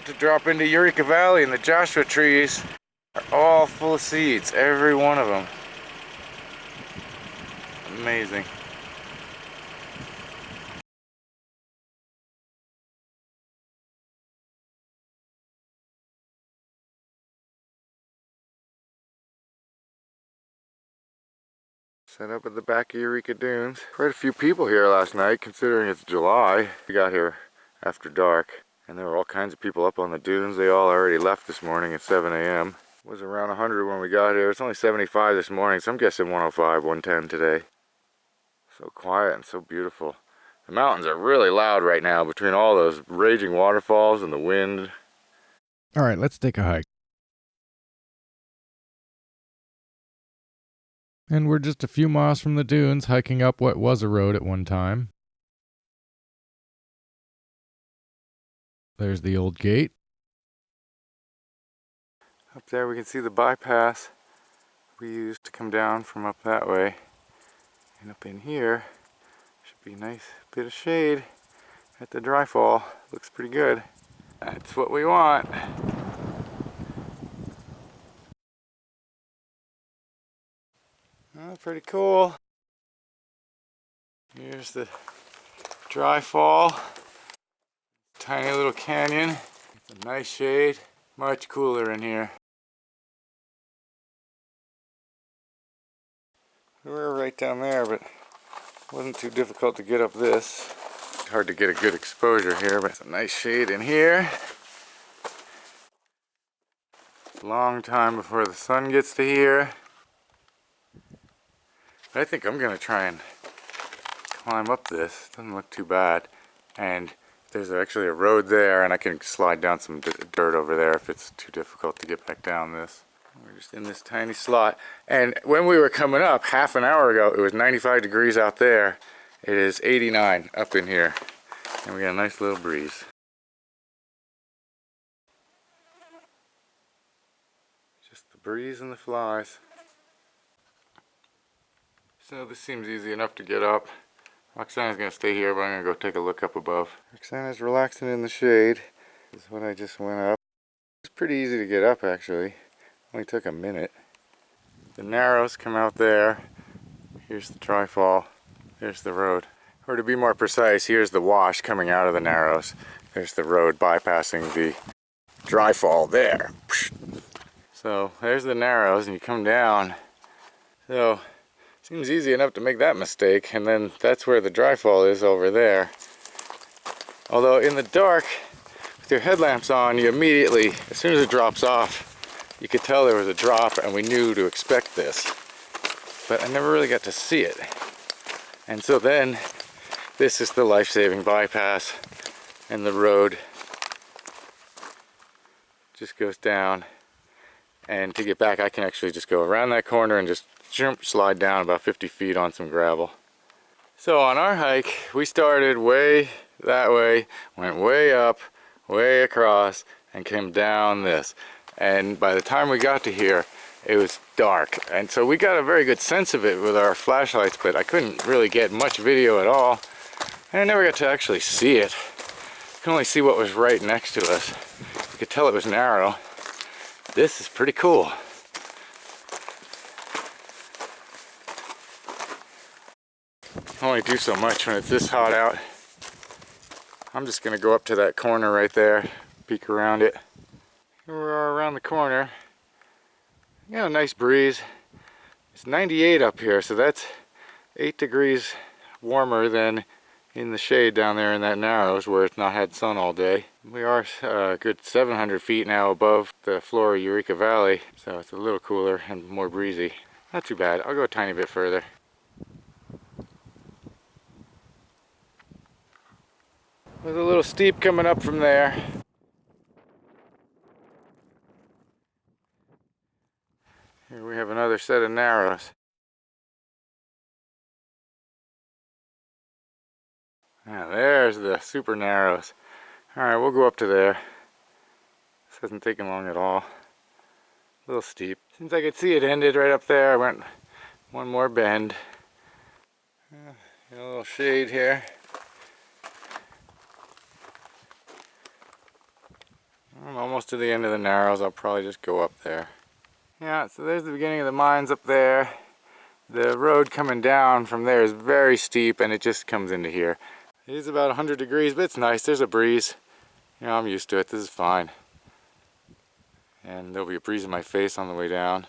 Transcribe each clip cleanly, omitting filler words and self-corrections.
about to drop into Eureka Valley, and the Joshua trees are all full of seeds, every one of them. Amazing. Set up at the back of Eureka Dunes. Quite a few people here last night, considering it's July. We got here after dark, and there were all kinds of people up on the dunes. They all already left this morning at 7 a.m. It was around 100 when we got here. It's only 75 this morning, so I'm guessing 105, 110 today. So quiet and so beautiful. The mountains are really loud right now between all those raging waterfalls and the wind. All right, let's take a hike. And we're just a few miles from the dunes, hiking up what was a road at one time. There's the old gate. Up there we can see the bypass we used to come down from up that way. And up in here should be a nice bit of shade at the dry fall. Looks pretty good. That's what we want. Oh, pretty cool. Here's the dry fall. Tiny little canyon. It's a nice shade. Much cooler in here. We were right down there, but it wasn't too difficult to get up this. It's hard to get a good exposure here, but it's a nice shade in here. Long time before the sun gets to here. I think I'm gonna try and climb up this. It doesn't look too bad. And there's actually a road there, and I can slide down some dirt over there if it's too difficult to get back down this. We're just in this tiny slot. And when we were coming up, half an hour ago, it was 95 degrees out there. It is 89 up in here. And we got a nice little breeze. Just the breeze and the flies. So this seems easy enough to get up. Roxana's gonna stay here, but I'm gonna go take a look up above. Roxana's relaxing in the shade. This is what I just went up. It's pretty easy to get up, actually. Only took a minute. The Narrows come out there. Here's the dry fall. There's the road. Or to be more precise, here's the wash coming out of the Narrows. There's the road bypassing the dry fall there. So there's the Narrows, and you come down. So seems easy enough to make that mistake, and then that's where the dry fall is over there. Although in the dark, with your headlamps on, you immediately, as soon as it drops off, you could tell there was a drop, and we knew to expect this. But I never really got to see it. And so then, this is the life-saving bypass, and the road just goes down. And to get back, I can actually just go around that corner and just jump, slide down about 50 feet on some gravel. So on our hike, we started way that way, went way up, way across, and came down this. And by the time we got to here, it was dark. And so we got a very good sense of it with our flashlights, but I couldn't really get much video at all. And I never got to actually see it. I could only see what was right next to us. You could tell it was narrow. This is pretty cool. Only do so much when it's this hot out. I'm just gonna go up to that corner right there, peek around it. Here we are around the corner. We got a nice breeze. It's 98 up here, so that's 8 degrees warmer than in the shade down there in that Narrows where it's not had sun all day. We are a good 700 feet now above the floor of Eureka Valley, so it's a little cooler and more breezy. Not too bad. I'll go a tiny bit further. There's a little steep coming up from there. Here we have another set of Narrows. Now there's the super Narrows. Alright, we'll go up to there. This hasn't taken long at all. A little steep. Since I could see it ended right up there, I went one more bend. A little shade here. I'm almost to the end of the Narrows. I'll probably just go up there. Yeah, so there's the beginning of the mines up there. The road coming down from there is very steep and it just comes into here. It is about 100 degrees, but it's nice. There's a breeze. You know, I'm used to it. This is fine. And there'll be a breeze in my face on the way down.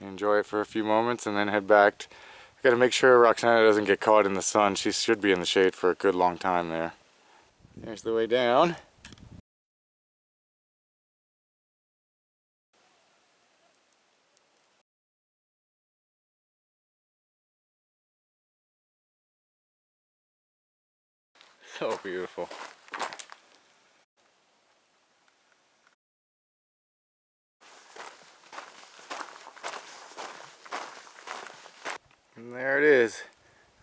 Enjoy it for a few moments and then head back. I gotta make sure Roxana doesn't get caught in the sun. She should be in the shade for a good long time there. There's the way down. So beautiful. And there it is.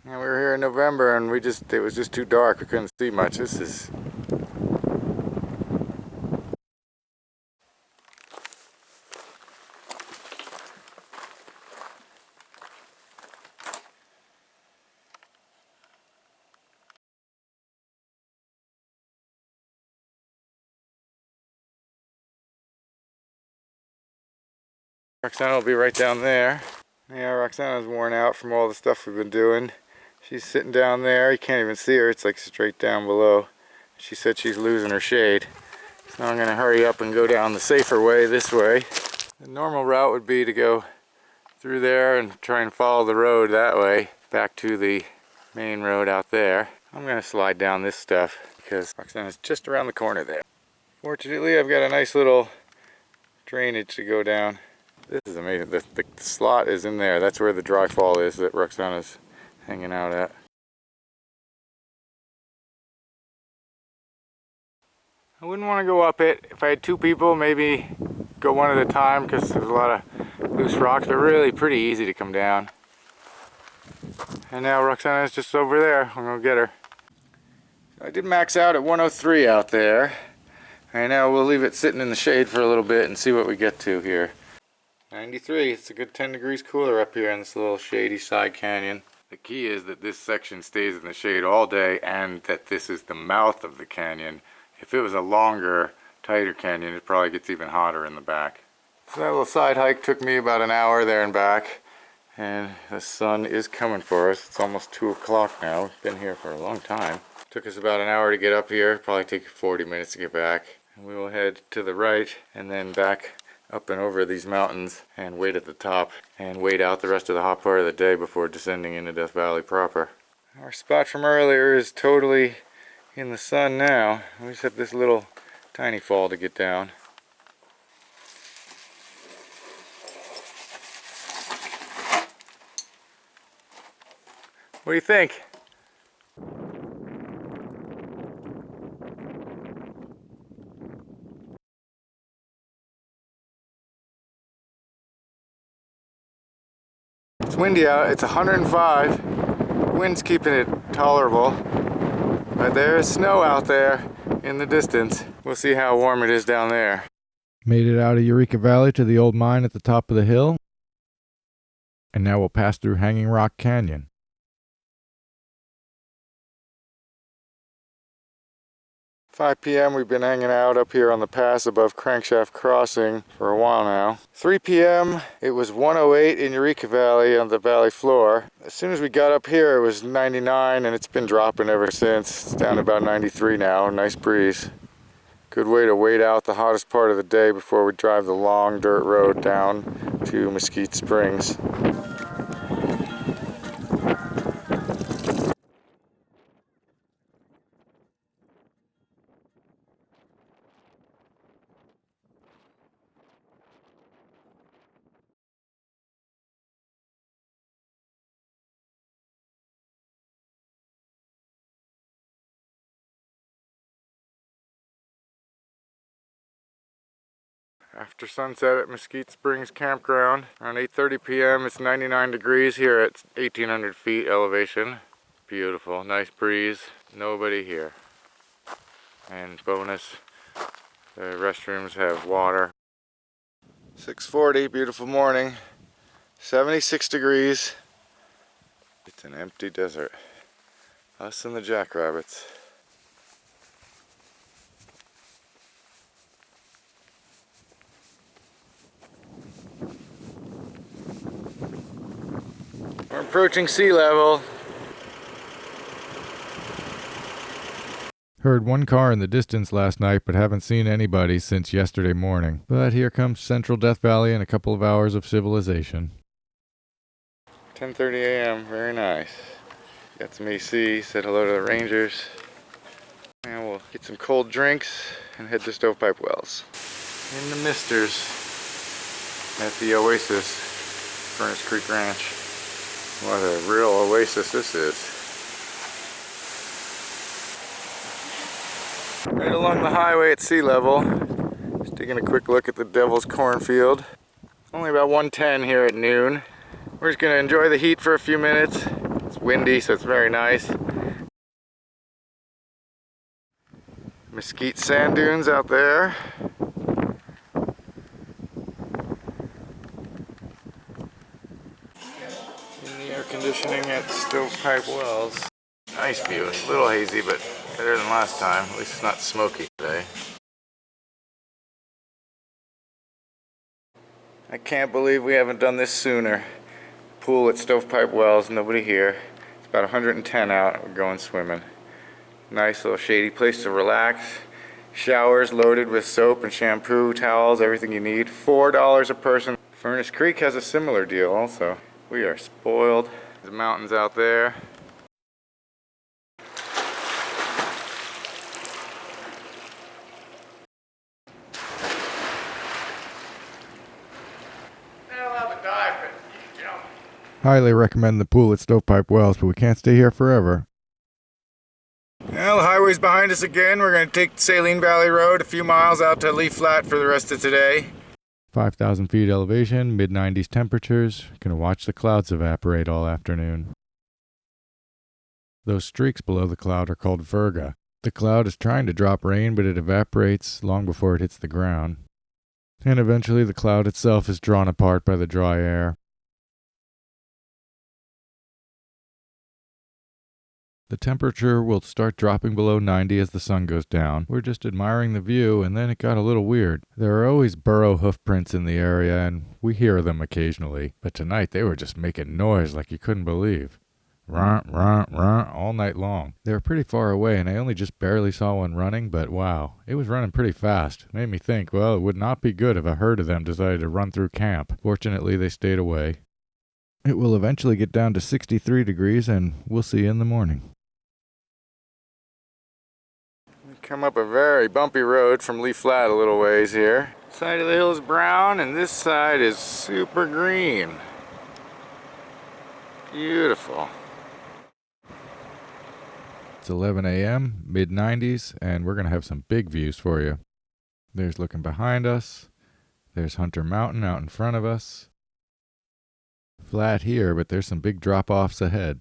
And we were here in November and it was just too dark. We couldn't see much. This is Roxana will be right down there. Yeah, Roxana's worn out from all the stuff we've been doing. She's sitting down there. You can't even see her. It's like straight down below. She said she's losing her shade. So I'm gonna hurry up and go down the safer way this way. The normal route would be to go through there and try and follow the road that way back to the main road out there. I'm gonna slide down this stuff because Roxana's just around the corner there. Fortunately, I've got a nice little drainage to go down. This is amazing. The slot is in there. That's where the dry fall is that Roxana's hanging out at. I wouldn't want to go up it. If I had two people, maybe go one at a time because there's a lot of loose rocks, but really pretty easy to come down. And now Roxana's just over there. I'm gonna get her. I did max out at 103 out there. And now we'll leave it sitting in the shade for a little bit and see what we get to here. 93, it's a good 10 degrees cooler up here in this little shady side canyon. The key is that this section stays in the shade all day and that this is the mouth of the canyon. If it was a longer, tighter canyon, it probably gets even hotter in the back. So that little side hike took me about an hour there and back. And the sun is coming for us. It's almost 2 o'clock now. We've been here for a long time. Took us about an hour to get up here. Probably take 40 minutes to get back. And we will head to the right and then back up and over these mountains and wait at the top and wait out the rest of the hot part of the day before descending into Death Valley proper. Our spot from earlier is totally in the sun now. We just have this little tiny fall to get down. What do you think? It's windy out, it's 105. Wind's keeping it tolerable. But there's snow out there in the distance. We'll see how warm it is down there. Made it out of Eureka Valley to the old mine at the top of the hill. And now we'll pass through Hanging Rock Canyon. 5 p.m. we've been hanging out up here on the pass above Crankshaft Crossing for a while now. 3 p.m. it was 108 in Eureka Valley on the valley floor. As soon as we got up here it was 99 and it's been dropping ever since. It's down to about 93 now, nice breeze. Good way to wait out the hottest part of the day before we drive the long dirt road down to Mesquite Springs. After sunset at Mesquite Springs Campground, around 8:30 p.m. it's 99 degrees here at 1,800 feet elevation. Beautiful, nice breeze, nobody here. And bonus, the restrooms have water. 6:40, beautiful morning, 76 degrees. It's an empty desert. Us and the jackrabbits. We're approaching sea level. Heard one car in the distance last night, but haven't seen anybody since yesterday morning. But here comes Central Death Valley and a couple of hours of civilization. 10:30 a.m. Very nice. Got some AC. Said hello to the Rangers. And we'll get some cold drinks and head to Stovepipe Wells. In the misters at the Oasis, Furnace Creek Ranch. What a real oasis this is. Right along the highway at sea level. Just taking a quick look at the Devil's Cornfield. Only about 1:10 here at noon. We're just going to enjoy the heat for a few minutes. It's windy, so it's very nice. Mesquite sand dunes out there. In the air conditioning at Stovepipe Wells. Nice view. It's a little hazy, but better than last time. At least it's not smoky today. I can't believe we haven't done this sooner. Pool at Stovepipe Wells, nobody here. It's about 110 out. We're going swimming. Nice little shady place to relax. Showers loaded with soap and shampoo, towels, everything you need. $4 a person. Furnace Creek has a similar deal also. We are spoiled. There's mountains out there. Highly recommend the pool at Stovepipe Wells, but we can't stay here forever. Well, the highway's behind us again. We're going to take Saline Valley Road a few miles out to Leaf Flat for the rest of today. 5,000 feet elevation, mid-90s temperatures. Gonna watch the clouds evaporate all afternoon. Those streaks below the cloud are called virga. The cloud is trying to drop rain, but it evaporates long before it hits the ground. And eventually the cloud itself is drawn apart by the dry air. The temperature will start dropping below 90 as the sun goes down. We're just admiring the view, and then it got a little weird. There are always burro hoof prints in the area, and we hear them occasionally. But tonight they were just making noise like you couldn't believe. Rah, rah, rah, all night long. They were pretty far away, and I only just barely saw one running, but wow, it was running pretty fast. Made me think, well, it would not be good if a herd of them decided to run through camp. Fortunately, they stayed away. It will eventually get down to 63 degrees, and we'll see you in the morning. Come up a very bumpy road from Leaf Flat a little ways here. Side of the hill is brown and this side is super green. Beautiful. It's 11 a.m., mid-90s, and we're going to have some big views for you. There's looking behind us. There's Hunter Mountain out in front of us. Flat here, but there's some big drop-offs ahead.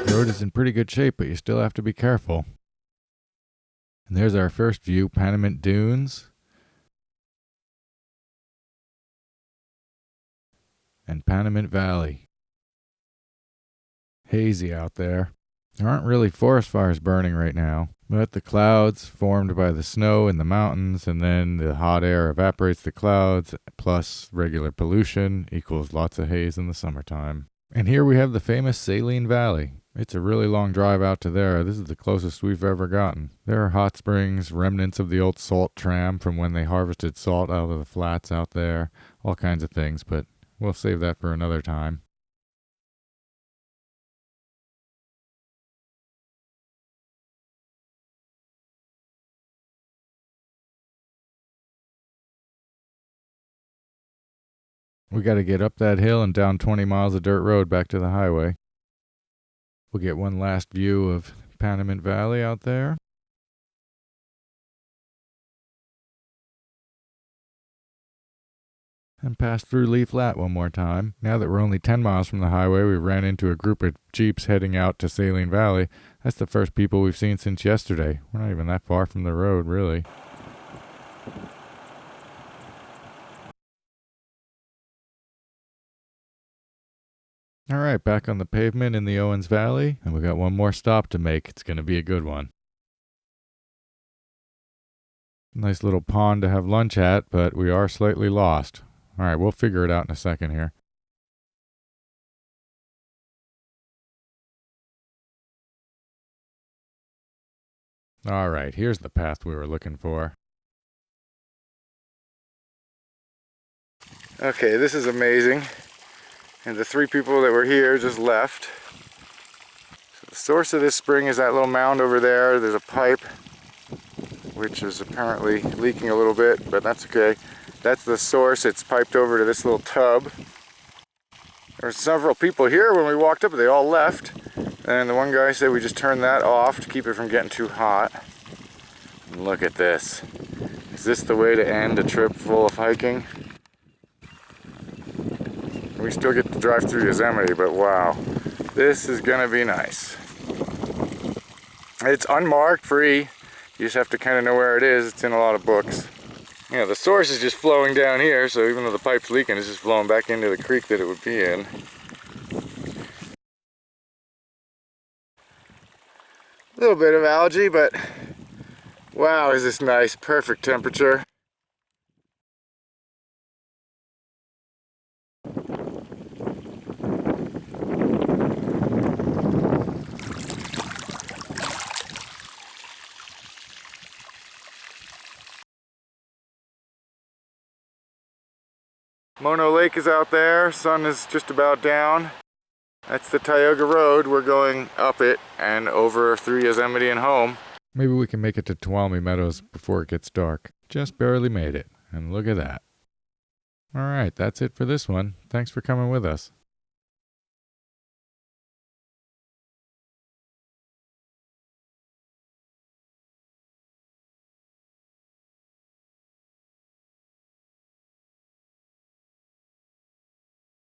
The road is in pretty good shape, but you still have to be careful. And there's our first view, Panamint Dunes. And Panamint Valley. Hazy out there. There aren't really forest fires burning right now, but the clouds formed by the snow in the mountains, and then the hot air evaporates the clouds, plus regular pollution equals lots of haze in the summertime. And here we have the famous Saline Valley. It's a really long drive out to there. This is the closest we've ever gotten. There are hot springs, remnants of the old salt tram from when they harvested salt out of the flats out there, all kinds of things, but we'll save that for another time. We got to get up that hill and down 20 miles of dirt road back to the highway. We'll get one last view of Panamint Valley out there. And pass through Leaf Flat one more time. Now that we're only 10 miles from the highway, we ran into a group of Jeeps heading out to Saline Valley. That's the first people we've seen since yesterday. We're not even that far from the road, really. All right, back on the pavement in the Owens Valley, and we got one more stop to make. It's going to be a good one. Nice little pond to have lunch at, but we are slightly lost. All right, we'll figure it out in a second here. All right, here's the path we were looking for. Okay, this is amazing. And the 3 people that were here just left. So the source of this spring is that little mound over there. There's a pipe, which is apparently leaking a little bit, but that's okay. That's the source. It's piped over to this little tub. There were several people here when we walked up, but they all left. And the one guy said we just turn that off to keep it from getting too hot. And look at this. Is this the way to end a trip full of hiking? We still get to drive through Yosemite, but wow, this is gonna be nice. It's unmarked, free. You just have to kind of know where it is. It's in a lot of books. You know, the source is just flowing down here, so even though the pipe's leaking, it's just flowing back into the creek that it would be in. A little bit of algae, but wow, is this nice, perfect temperature. Mono Lake is out there, sun is just about down. That's the Tioga Road. We're going up it and over through Yosemite and home. Maybe we can make it to Tuolumne Meadows before it gets dark. Just barely made it, and look at that. All right, that's it for this one. Thanks for coming with us.